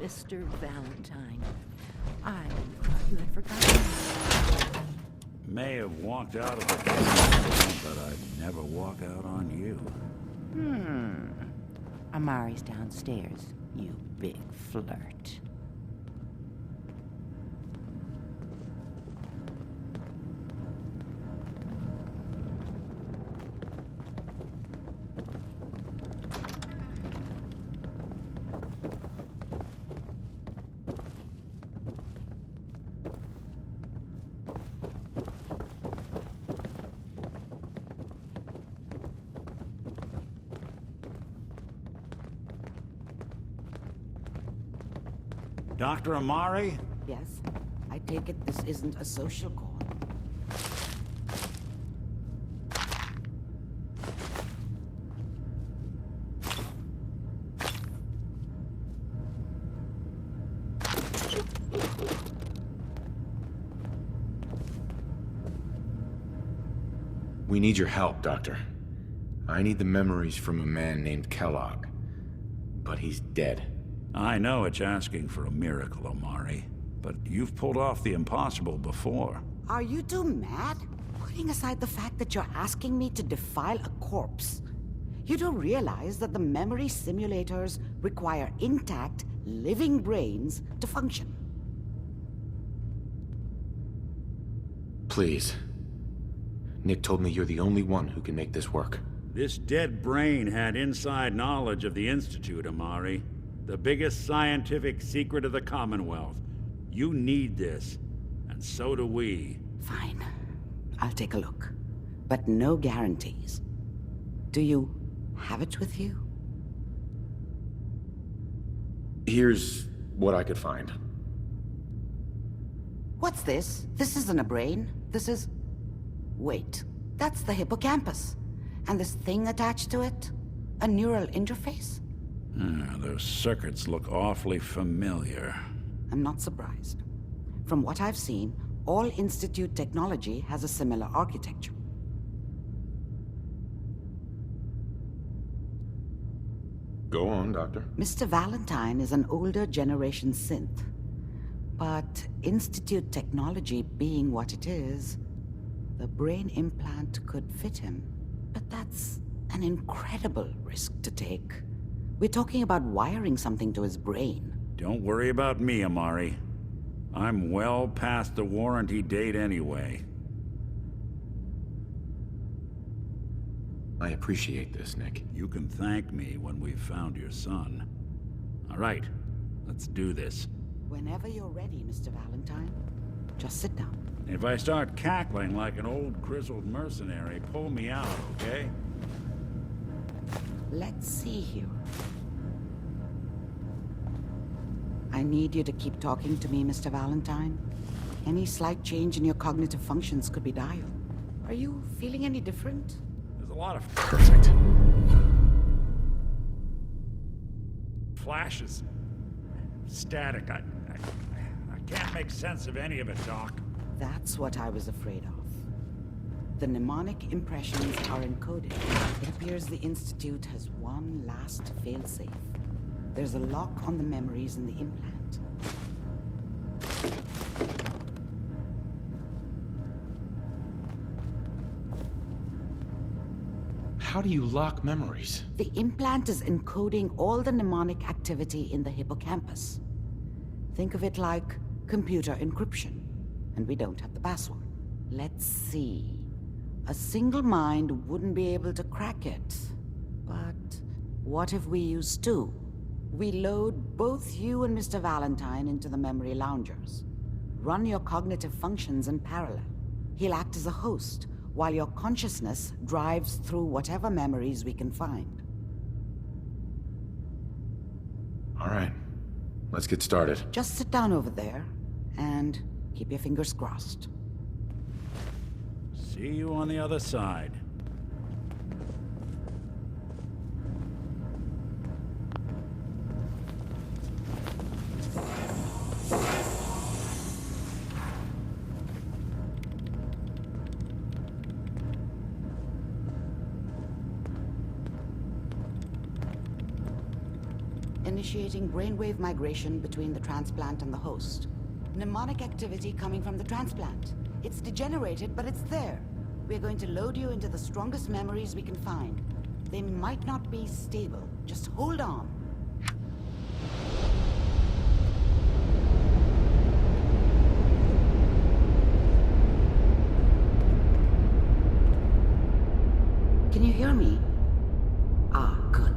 Mr. Valentine. I thought you had forgotten. May have walked out of the game, but I'd never walk out on you. Amari's downstairs, you big flirt. Dr. Amari? Yes? I take it this isn't a social call. We need your help, Doctor. I need the memories from a man named Kellogg. But he's dead. I know it's asking for a miracle, Amari, but you've pulled off the impossible before. Are you two mad? Putting aside the fact that you're asking me to defile a corpse, you don't realize that the memory simulators require intact, living brains to function. Please. Nick told me you're the only one who can make this work. This dead brain had inside knowledge of the Institute, Amari. The biggest scientific secret of the Commonwealth. You need this, and so do we. Fine. I'll take a look. But no guarantees. Do you have it with you? Here's what I could find. What's this? This isn't a brain. This is... Wait. That's the hippocampus. And this thing attached to it? A neural interface? Those circuits look awfully familiar. I'm not surprised. From what I've seen, all Institute technology has a similar architecture. Go on, Doctor. Mr. Valentine is an older generation synth. But Institute technology being what it is, the brain implant could fit him. But that's an incredible risk to take. We're talking about wiring something to his brain. Don't worry about me, Amari. I'm well past the warranty date anyway. I appreciate this, Nick. You can thank me when we've found your son. All right, let's do this. Whenever you're ready, Mr. Valentine. Just sit down. If I start cackling like an old grizzled mercenary, pull me out, okay? Let's see here. I need you to keep talking to me, Mr. Valentine. Any slight change in your cognitive functions could be dire. Are you feeling any different? There's a lot of Perfect. flashes. Static. I can't make sense of any of it, Doc. That's what I was afraid of. The mnemonic impressions are encoded. It appears the Institute has one last failsafe. There's a lock on the memories in the implant. How do you lock memories? The implant is encoding all the mnemonic activity in the hippocampus. Think of it like computer encryption, and we don't have the password. Let's see. A single mind wouldn't be able to crack it. But what if we use two? We load both you and Mr. Valentine into the memory loungers. Run your cognitive functions in parallel. He'll act as a host, while your consciousness drives through whatever memories we can find. All right, let's get started. Just sit down over there, and keep your fingers crossed. See you on the other side. initiating brainwave migration between the transplant and the host. Mnemonic activity coming from the transplant. It's degenerated, but it's there. We're going to load you into the strongest memories we can find. They might not be stable. Just hold on. Can you hear me? Ah, good.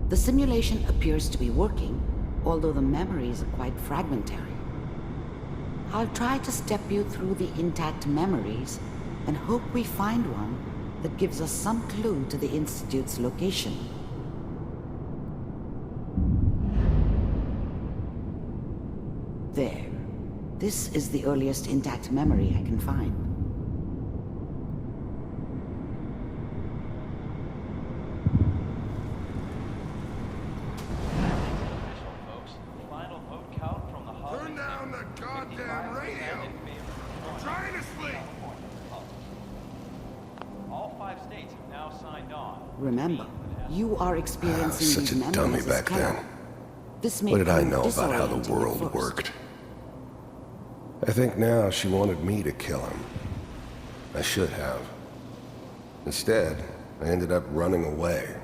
The simulation appears to be working, although the memories are quite fragmentary. I'll try to step you through the intact memories and hope we find one that gives us some clue to the Institute's location. There. This is the earliest intact memory I can find. Remember, you are experiencing Such these a dummy memories back as then. Kellogg. This may What did I prove know about how the disorienting at world first. worked? I think now she wanted me to kill him. I should have. Instead, I ended up running away.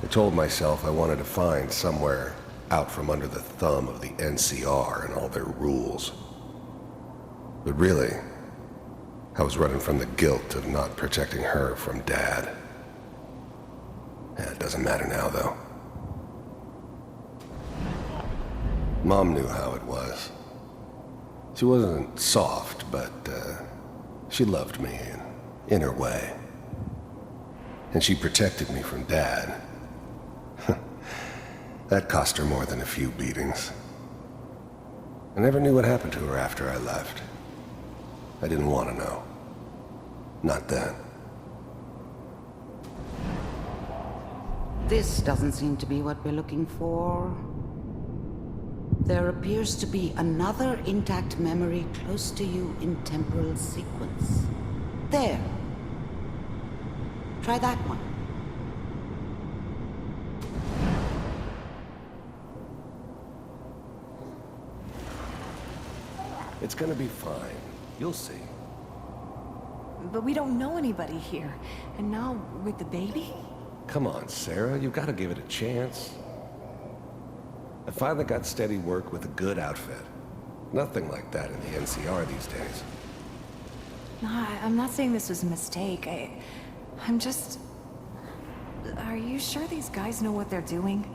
I told myself I wanted to find somewhere out from under the thumb of the NCR and all their rules. But really, I was running from the guilt of not protecting her from Dad. It doesn't matter now, though. Mom knew how it was. She wasn't soft, but she loved me in her way. And she protected me from Dad. That cost her more than a few beatings. I never knew what happened to her after I left. I didn't want to know. Not then. This doesn't seem to be what we're looking for. There appears to be another intact memory close to you in temporal sequence. There. Try that one. It's gonna be fine. You'll see. But we don't know anybody here. And now, with the baby? Come on, Sarah. You've got to give it a chance. I finally got steady work with a good outfit. Nothing like that in the NCR these days. No, I'm not saying this was a mistake. I'm just... Are you sure these guys know what they're doing?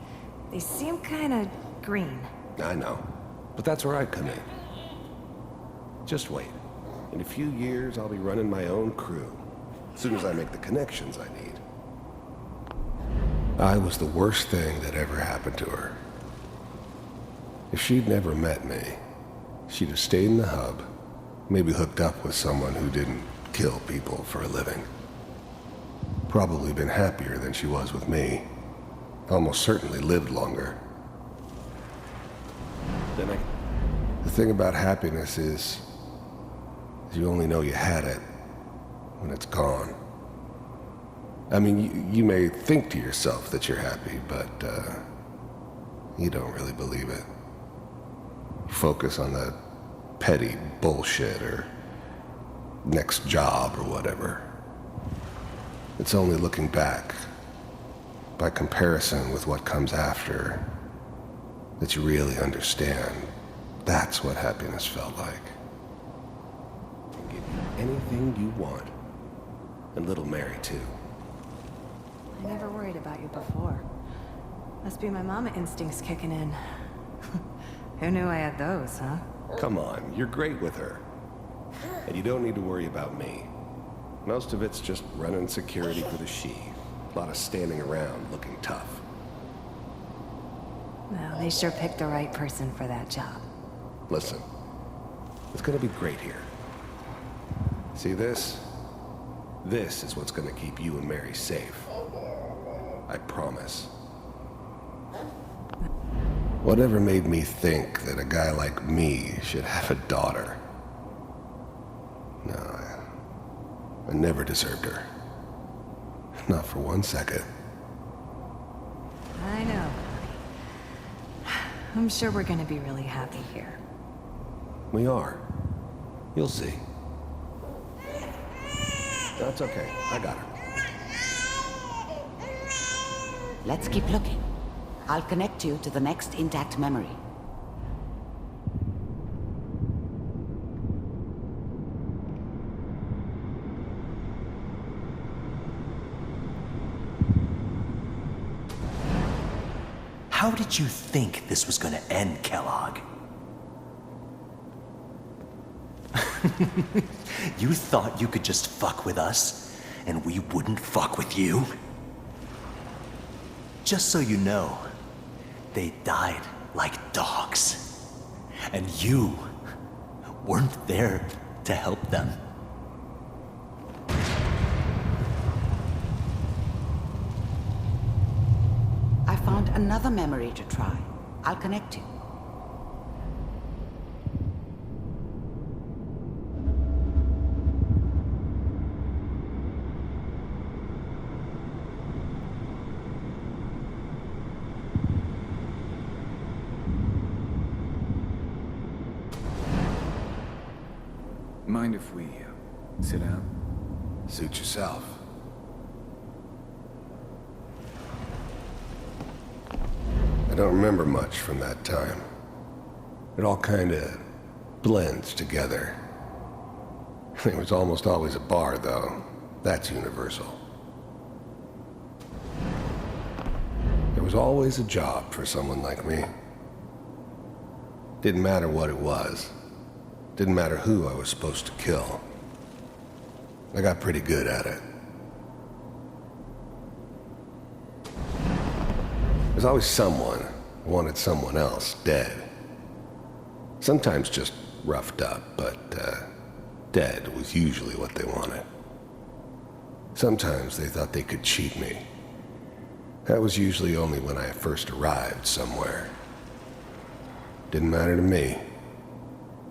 They seem kinda green. I know. But that's where I come in. Just wait. In a few years, I'll be running my own crew. As soon as I make the connections I need. I was the worst thing that ever happened to her. If she'd never met me, she'd have stayed in the hub, maybe hooked up with someone who didn't kill people for a living. Probably been happier than she was with me. Almost certainly lived longer. The thing about happiness is you only know you had it when it's gone. I mean, you may think to yourself that you're happy, but you don't really believe it. You focus on the petty bullshit or next job or whatever. It's only looking back, by comparison with what comes after, that you really understand. That's what happiness felt like. Can give you anything you want. And little Mary, too. I never worried about you before. Must be my mama instincts kicking in. Who knew I had those, huh? Come on, you're great with her. And you don't need to worry about me. Most of it's just running security for the she. A lot of standing around looking tough. Well, they sure picked the right person for that job. Listen, it's gonna be great here. See this? This is what's gonna keep you and Mary safe. I promise. Whatever made me think that a guy like me should have a daughter? No, I never deserved her. Not for 1 second. I know. I'm sure we're gonna be really happy here. We are. You'll see. That's okay. I got her. Let's keep looking. I'll connect you to the next intact memory. How did you think this was gonna end, Kellogg? You thought you could just fuck with us, and we wouldn't fuck with you? Just so you know, they died like dogs. And you weren't there to help them. I found another memory to try. I'll connect you. Mind if we sit down? Suit yourself. I don't remember much from that time. It all kinda blends together. There was almost always a bar, though. That's universal. There was always a job for someone like me. Didn't matter what it was. Didn't matter who I was supposed to kill. I got pretty good at it. There's always someone who wanted someone else dead. Sometimes just roughed up, but dead was usually what they wanted. Sometimes they thought they could cheat me. That was usually only when I first arrived somewhere. Didn't matter to me.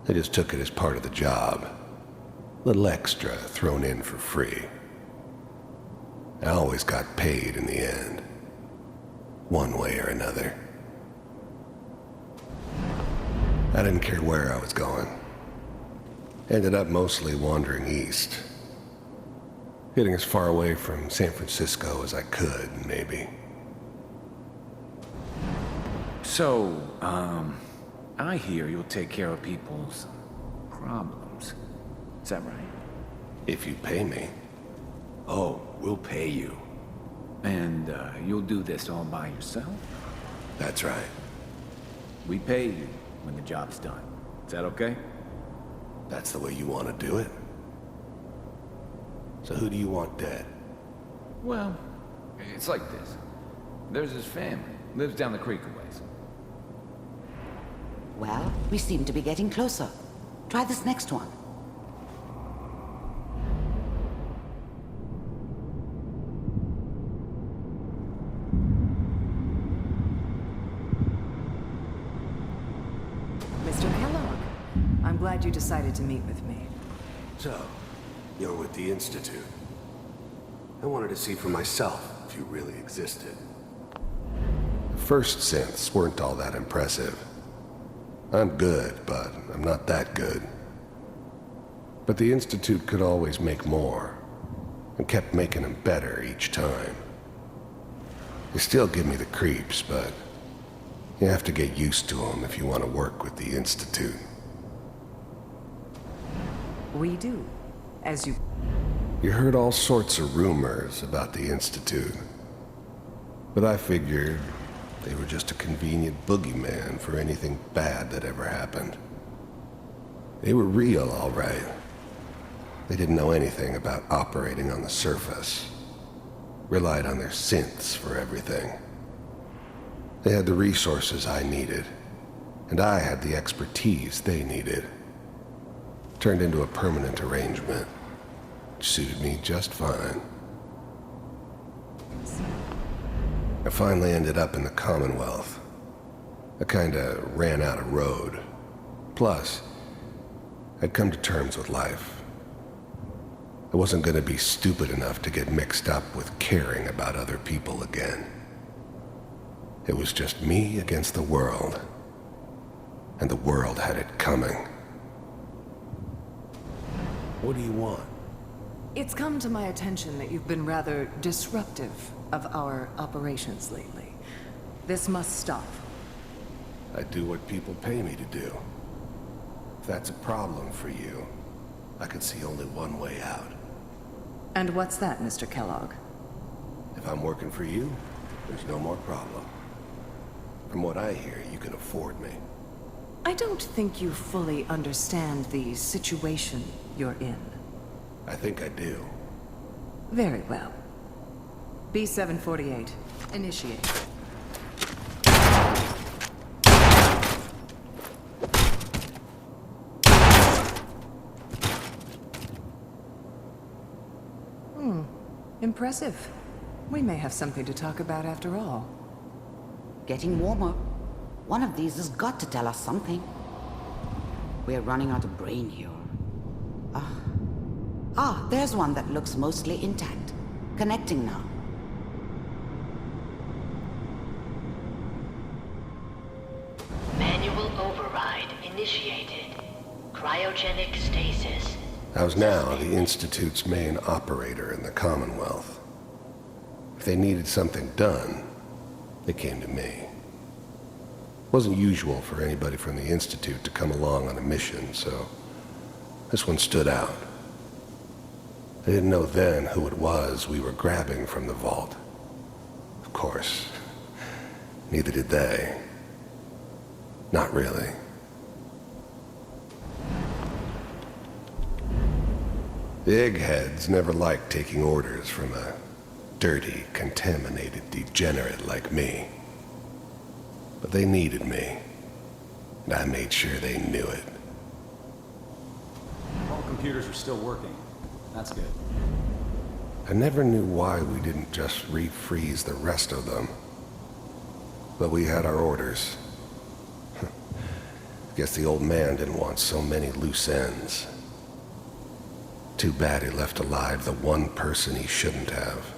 They just took it as part of the job. Little extra thrown in for free. I always got paid in the end. One way or another. I didn't care where I was going. Ended up mostly wandering east. Getting as far away from San Francisco as I could, maybe. So, I hear you'll take care of people's problems. Is that right? If you pay me. Oh, we'll pay you. And, you'll do this all by yourself? That's right. We pay you when the job's done. Is that okay? That's the way you want to do it? So who do you want dead? Well, it's like this. There's his family. Lives down the creek a ways. Well, we seem to be getting closer. Try this next one. Mr. Kellogg, I'm glad you decided to meet with me. So, you're with the Institute. I wanted to see for myself if you really existed. The first synths weren't all that impressive. I'm good, but I'm not that good. But the Institute could always make more, and kept making them better each time. They still give me the creeps, but you have to get used to them if you want to work with the Institute. We do, as you... You heard all sorts of rumors about the Institute, but I figured they were just a convenient boogeyman for anything bad that ever happened. They were real, all right. They didn't know anything about operating on the surface. Relied on their synths for everything. They had the resources I needed, and I had the expertise they needed. Turned into a permanent arrangement, which suited me just fine. I finally ended up in the Commonwealth. I kinda ran out of road. Plus, I'd come to terms with life. I wasn't gonna be stupid enough to get mixed up with caring about other people again. It was just me against the world, And the world had it coming. What do you want? It's come to my attention that you've been rather disruptive of our operations lately. This must stop. I do what people pay me to do. If that's a problem for you, I could see only one way out. And what's that, Mr. Kellogg? If I'm working for you, there's no more problem. From what I hear, you can afford me. I don't think you fully understand the situation you're in. I think I do. Very well. B-748, initiate. Impressive. We may have something to talk about after all. Getting warmer. One of these has got to tell us something. We're running out of brain here. There's one that looks mostly intact. Connecting now. Manual override initiated. Cryogenic stasis. I was now the Institute's main operator in the Commonwealth. If they needed something done, they came to me. It wasn't usual for anybody from the Institute to come along on a mission, so this one stood out. I didn't know then who it was we were grabbing from the vault. Of course, neither did they. Not really. The eggheads never liked taking orders from a dirty, contaminated degenerate like me. But they needed me, and I made sure they knew it. All computers are still working. That's good. I never knew why we didn't just refreeze the rest of them. But we had our orders. Guess the old man didn't want so many loose ends. Too bad he left alive the one person he shouldn't have.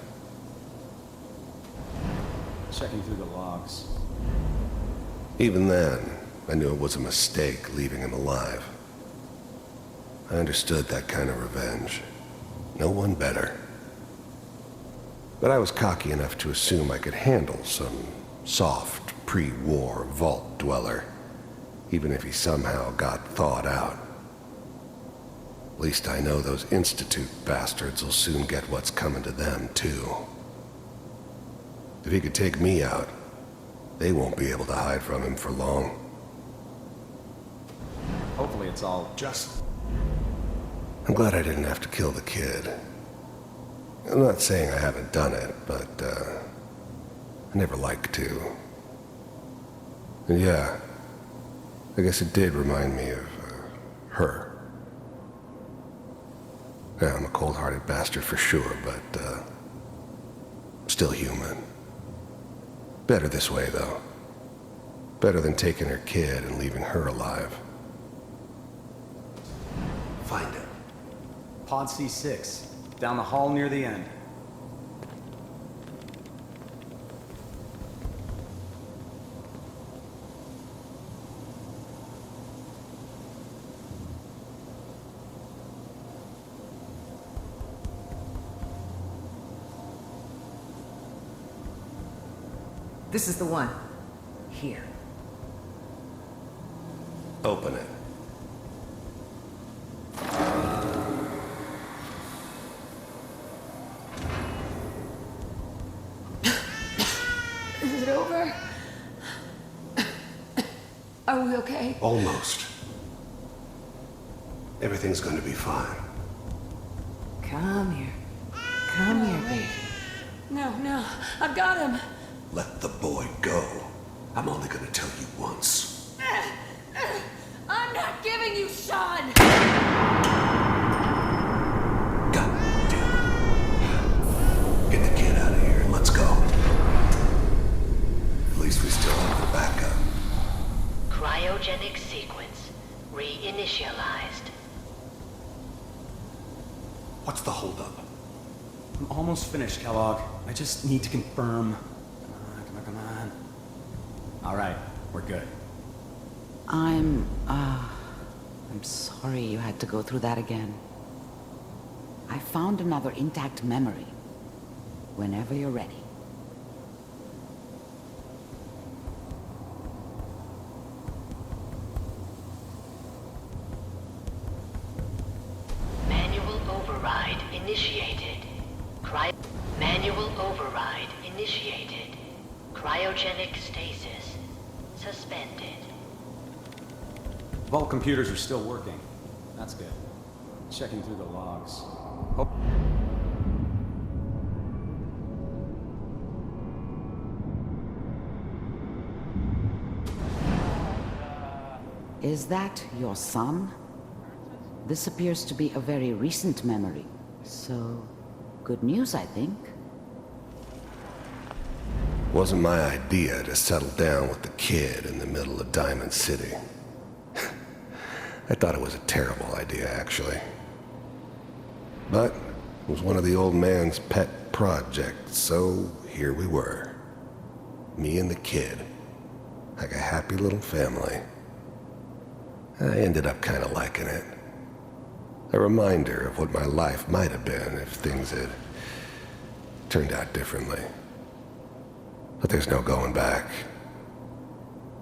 Checking through the logs. Even then, I knew it was a mistake leaving him alive. I understood that kind of revenge. No one better. But I was cocky enough to assume I could handle some soft, pre-war vault dweller, even if he somehow got thawed out. At least I know those Institute bastards will soon get what's coming to them, too. If he could take me out, they won't be able to hide from him for long. Hopefully it's all just... I'm glad I didn't have to kill the kid. I'm not saying I haven't done it, but, I never like to. And yeah, I guess it did remind me of, her. Yeah, I'm a cold-hearted bastard for sure, but, still human. Better this way, though. Better than taking her kid and leaving her alive. Find it. Pod C6, down the hall near the end. This is the one. Here. Open it. Is it over? Are we okay? Almost. Everything's going to be fine. Come here. Come here, baby. No, I've got him. Let the boy go. I'm only going to tell you once. I'm not giving you Sean! God damn it. Get the kid out of here and let's go. At least we still have the backup. Cryogenic sequence reinitialized. What's the holdup? I'm almost finished, Kellogg. I just need to confirm. Come on. All right, we're good. I'm sorry you had to go through that again. I found another intact memory. Whenever you're ready. Manual override initiated. Manual override initiated. Cryogenic stasis suspended. Vault computers are still working. That's good. Checking through the logs. Oh. Is that your son? This appears to be a very recent memory. So, good news, I think. Wasn't my idea to settle down with the kid in the middle of Diamond City. I thought it was a terrible idea, actually. But it was one of the old man's pet projects, so here we were. Me and the kid. Like a happy little family. I ended up kind of liking it. A reminder of what my life might have been if things had turned out differently. But there's no going back.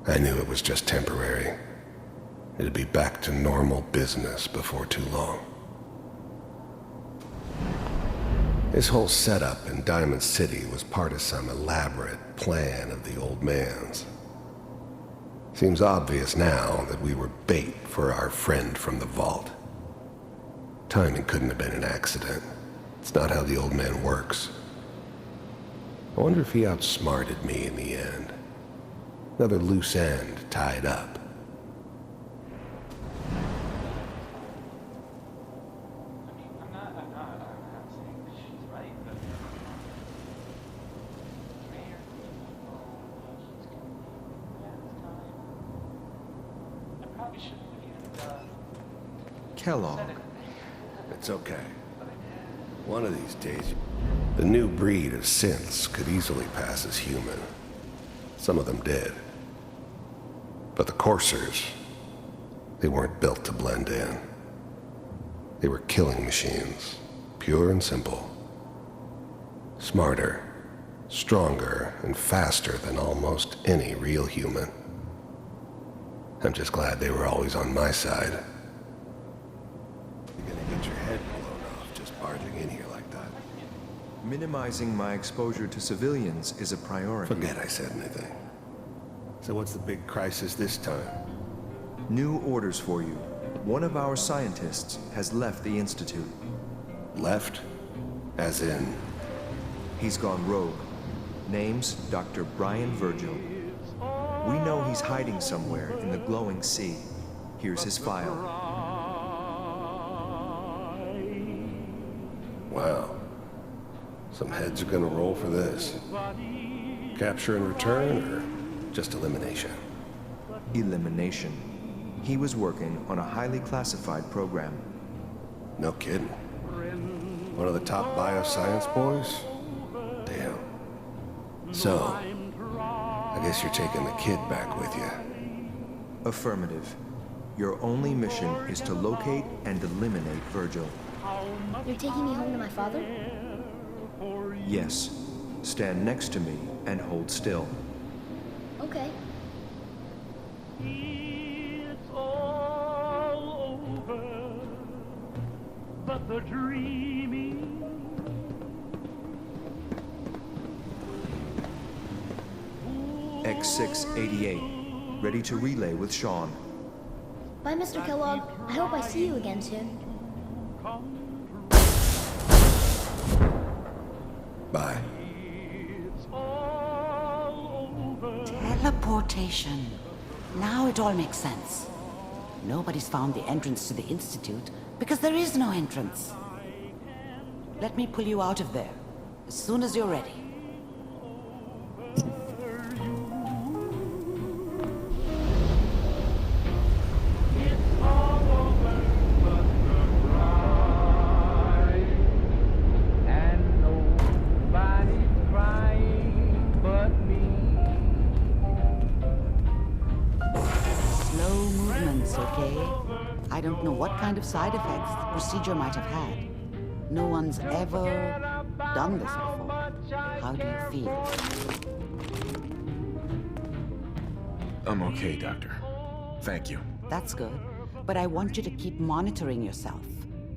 I knew it was just temporary. It'd be back to normal business before too long. This whole setup in Diamond City was part of some elaborate plan of the old man's. Seems obvious now that we were bait for our friend from the vault. Timing couldn't have been an accident. It's not how the old man works. I wonder if he outsmarted me in the end. Another loose end tied up. Kellogg. It's okay. One of these days, the new breed of synths could easily pass as human. Some of them did. But the coursers, they weren't built to blend in. They were killing machines, pure and simple. Smarter, stronger, and faster than almost any real human. I'm just glad they were always on my side. You're gonna get your head blown off just barging in here like that. Minimizing my exposure to civilians is a priority. Forget I said anything. So what's the big crisis this time? New orders for you. One of our scientists has left the Institute. Left? As in? He's gone rogue. Name's Dr. Brian Virgil. We know he's hiding somewhere in the glowing sea. Here's his file. Wow. Some heads are gonna roll for this. Capture and return, or just elimination? Elimination. He was working on a highly classified program. No kidding. One of the top bioscience boys? Damn. So, I guess you're taking the kid back with you. Affirmative. Your only mission is to locate and eliminate Virgil. You're taking me home to my father? Yes. Stand next to me and hold still. Okay. It's all over, but the dreaming. X688. Ready to relay with Sean. Bye, Mr. Kellogg. I hope I see you again soon. Bye. Teleportation. Now it all makes sense. Nobody's found the entrance to the Institute because there is no entrance. Let me pull you out of there as soon as you're ready. kind of side effects the procedure might have had. No one's ever done this before. How do you feel? I'm okay, Doctor. Thank you. That's good. But I want you to keep monitoring yourself.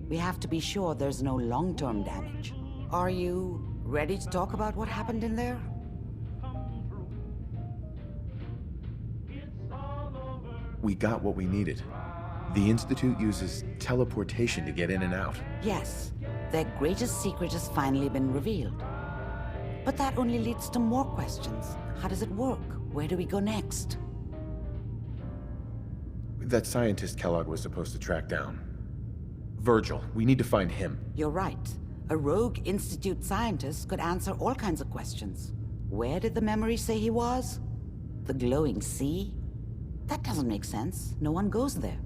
We have to be sure there's no long-term damage. Are you ready to talk about what happened in there? We got what we needed. The Institute uses teleportation to get in and out. Yes. Their greatest secret has finally been revealed. But that only leads to more questions. How does it work? Where do we go next? That scientist Kellogg was supposed to track down. Virgil, we need to find him. You're right. A rogue Institute scientist could answer all kinds of questions. Where did the memory say he was? The glowing sea? That doesn't make sense. No one goes there.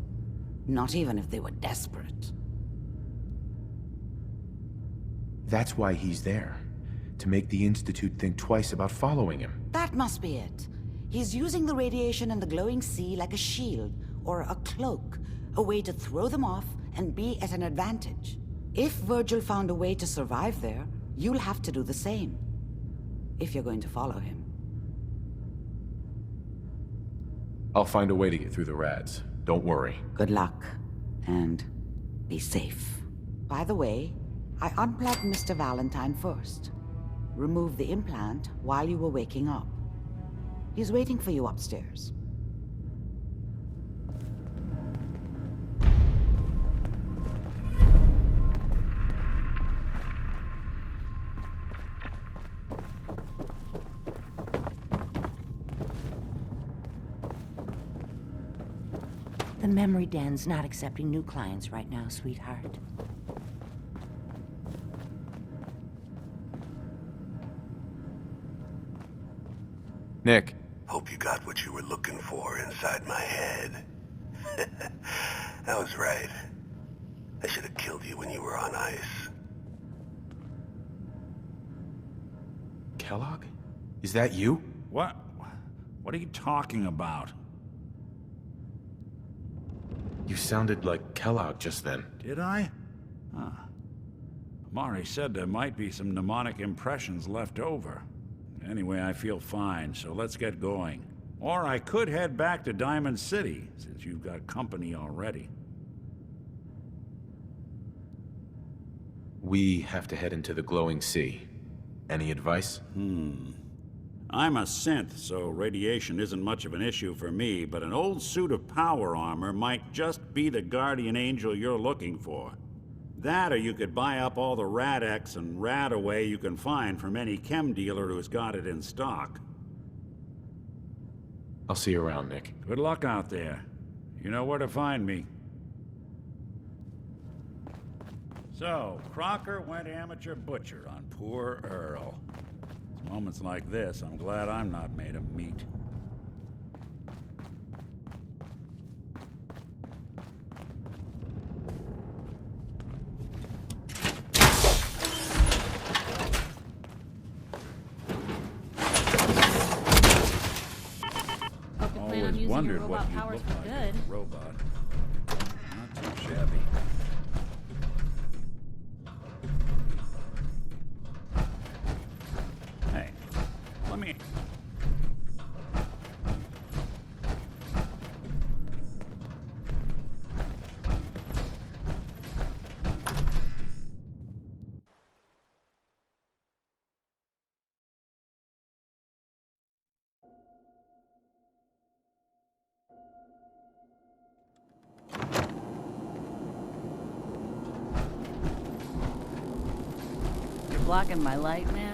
Not even if they were desperate. That's why he's there. To make the Institute think twice about following him. That must be it. He's using the radiation in the glowing sea like a shield, or a cloak, a way to throw them off and be at an advantage. If Virgil found a way to survive there, you'll have to do the same. If you're going to follow him. I'll find a way to get through the rads. Don't worry. Good luck. And be safe. By the way, I unplugged Mr. Valentine first. Removed the implant while you were waking up. He's waiting for you upstairs. The memory den's not accepting new clients right now, sweetheart. Nick. Hope you got what you were looking for inside my head. I was right. I should have killed you when you were on ice. Kellogg? Is that you? What? What are you talking about? You sounded like Kellogg just then. Did I? Huh. Amari said there might be some mnemonic impressions left over. Anyway, I feel fine, so let's get going. Or I could head back to Diamond City, since you've got company already. We have to head into the glowing sea. Any advice? I'm a synth, so radiation isn't much of an issue for me, but an old suit of power armor might just be the guardian angel you're looking for. That, or you could buy up all the Rad-X and Rad-Away you can find from any chem dealer who's got it in stock. I'll see you around, Nick. Good luck out there. You know where to find me. So, Crocker went amateur butcher on poor Earl. It's moments like this, I'm glad I'm not made of meat. Always wondered what you look like as a robot. Not too shabby. Hey, let me... You're blocking my light, man.